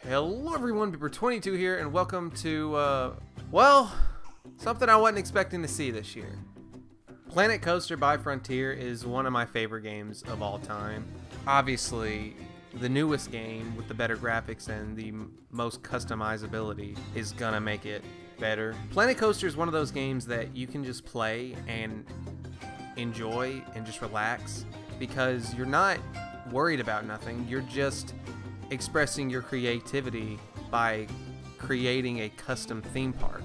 Hello everyone, Beeper22 here, and welcome to, well, something I wasn't expecting to see this year. Planet Coaster by Frontier is one of my favorite games of all time. Obviously, the newest game with the better graphics and the most customizability is gonna make it better. Planet Coaster is one of those games that you can just play and enjoy and just relax because you're not worried about nothing. You're just expressing your creativity by creating a custom theme park,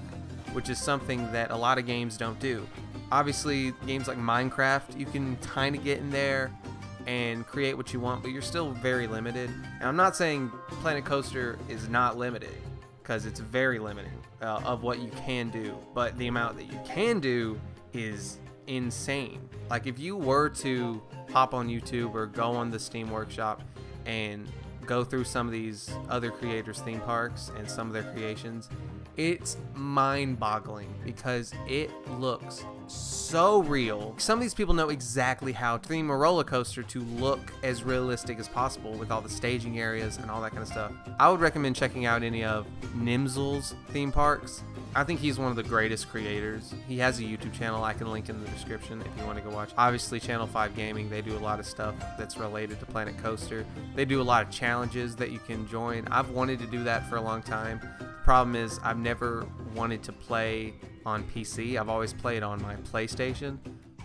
which is something that a lot of games don't do. Obviously, games like Minecraft, you can kind of get in there and create what you want, but you're still very limited. And I'm not saying Planet Coaster is not limited, because it's very limiting of what you can do, but the amount that you can do is insane. Like if you were to hop on YouTube or go on the Steam Workshop and go through some of these other creators' theme parks and some of their creations, it's mind-boggling because it looks so real. Some of these people know exactly how to theme a roller coaster to look as realistic as possible with all the staging areas and all that kind of stuff. I would recommend checking out any of Nimzel's theme parks. I think he's one of the greatest creators. He has a YouTube channel I can link in the description if you want to go watch. Obviously, Channel 5 Gaming, they do a lot of stuff that's related to Planet Coaster. They do a lot of challenges that you can join. I've wanted to do that for a long time. The problem is I've never wanted to play on PC. I've always played on my PlayStation,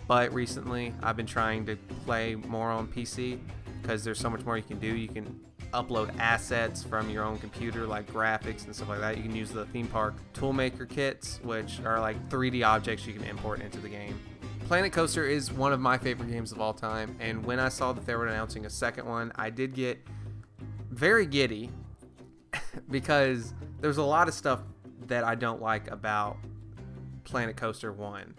but recently I've been trying to play more on PC because there's so much more you can do. You can upload assets from your own computer, like graphics and stuff like that. You can use the theme park toolmaker kits, which are like 3D objects you can import into the game. Planet Coaster is one of my favorite games of all time, and when I saw that they were announcing a second one, I did get very giddy because there's a lot of stuff that I don't like about Planet Coaster 1,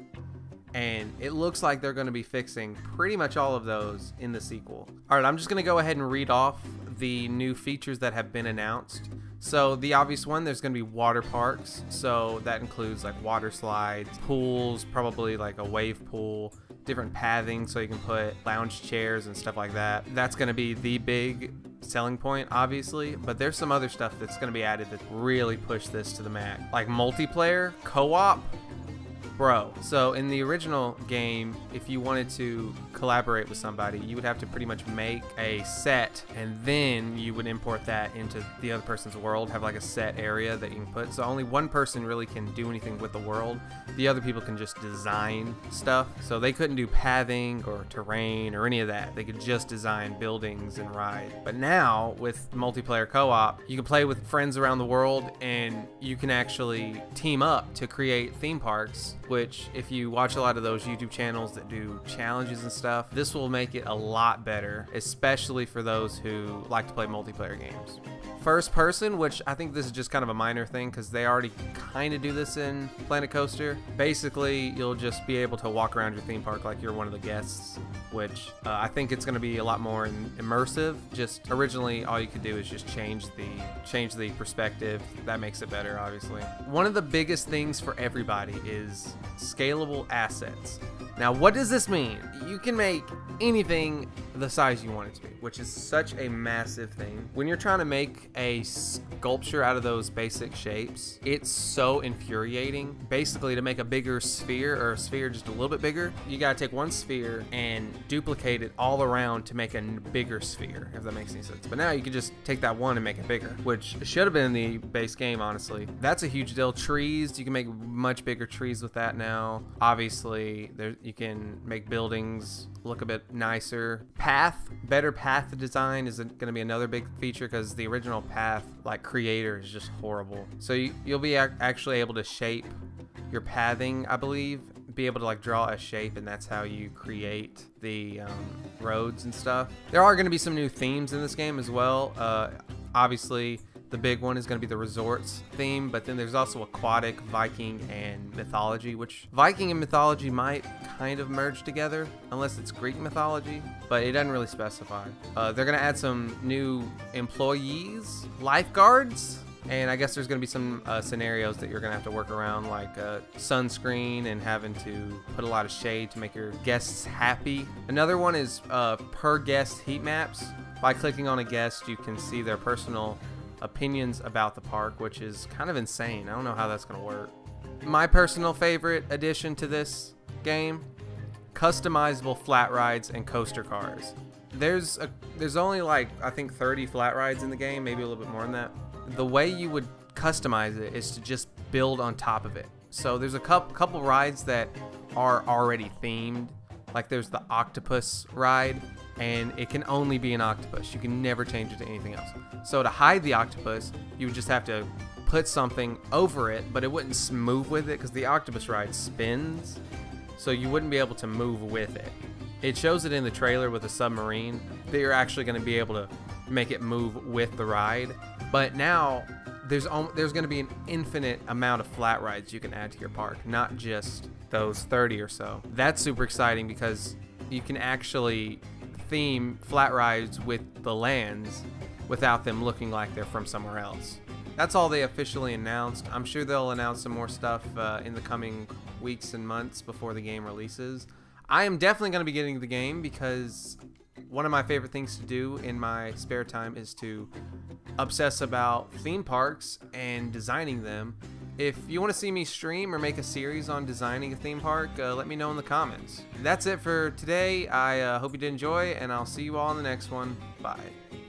and it looks like they're going to be fixing pretty much all of those in the sequel. Alright, I'm just going to go ahead and read off the new features that have been announced. So the obvious one, there's going to be water parks, so that includes like water slides, pools, probably like a wave pool, different pathing so you can put lounge chairs and stuff like that. That's going to be the big selling point, obviously, but there's some other stuff that's going to be added that really push this to the max, like multiplayer, co-op. Bro, so in the original game, if you wanted to collaborate with somebody, you would have to pretty much make a set, and then you would import that into the other person's world, have like a set area that you can put. So only one person really can do anything with the world. The other people can just design stuff. So they couldn't do pathing or terrain or any of that. They could just design buildings and rides. But now, with multiplayer co-op, you can play with friends around the world, and you can actually team up to create theme parks, which if you watch a lot of those YouTube channels that do challenges and stuff, this will make it a lot better, especially for those who like to play multiplayer games. First person, which I think this is just kind of a minor thing because they already kind of do this in Planet Coaster. Basically, you'll just be able to walk around your theme park like you're one of the guests, which I think it's going to be a lot more immersive. Just originally, all you could do is just change the perspective. That makes it better, obviously. One of the biggest things for everybody is scalable assets. Now, what does this mean? You can make anything the size you want it to be, which is such a massive thing. When you're trying to make a sculpture out of those basic shapes, it's so infuriating. Basically, to make a bigger sphere, or a sphere just a little bit bigger, you gotta take one sphere and duplicate it all around to make a bigger sphere, if that makes any sense. But now you can just take that one and make it bigger, which should have been in the base game, honestly. That's a huge deal. Trees, you can make much bigger trees with that now. Obviously, you can make buildings look a bit nicer. Better path design is going to be another big feature because the original path like creator is just horrible. So you'll be actually able to shape your pathing, I believe, be able to like draw a shape, and that's how you create the roads and stuff. There are going to be some new themes in this game as well. Obviously, the big one is going to be the resorts theme, but then there's also aquatic, Viking, and mythology, which Viking and mythology might kind of merge together unless it's Greek mythology, but it doesn't really specify. They're going to add some new employees, lifeguards, and I guess there's going to be some scenarios that you're going to have to work around, like sunscreen and having to put a lot of shade to make your guests happy. Another one is per guest heat maps. By clicking on a guest, you can see their personal opinions about the park, which is kind of insane. I don't know how that's going to work. My personal favorite addition to this game: customizable flat rides and coaster cars. There's only like, I think 30 flat rides in the game, maybe a little bit more than that. The way you would customize it is to just build on top of it. So there's a couple rides that are already themed. Like there's the octopus ride, and it can only be an octopus. You can never change it to anything else. So to hide the octopus, you would just have to put something over it, but it wouldn't move with it because the octopus ride spins. So you wouldn't be able to move with it. It shows it in the trailer with a submarine that you're actually going to be able to make it move with the ride. But now there's going to be an infinite amount of flat rides you can add to your park, not just those 30 or so. That's super exciting because you can actually theme flat rides with the lands without them looking like they're from somewhere else. That's all they officially announced. I'm sure they'll announce some more stuff in the coming weeks and months before the game releases. I am definitely going to be getting the game because one of my favorite things to do in my spare time is to obsess about theme parks and designing them. If you want to see me stream or make a series on designing a theme park, let me know in the comments. That's it for today. I hope you did enjoy, and I'll see you all in the next one. Bye.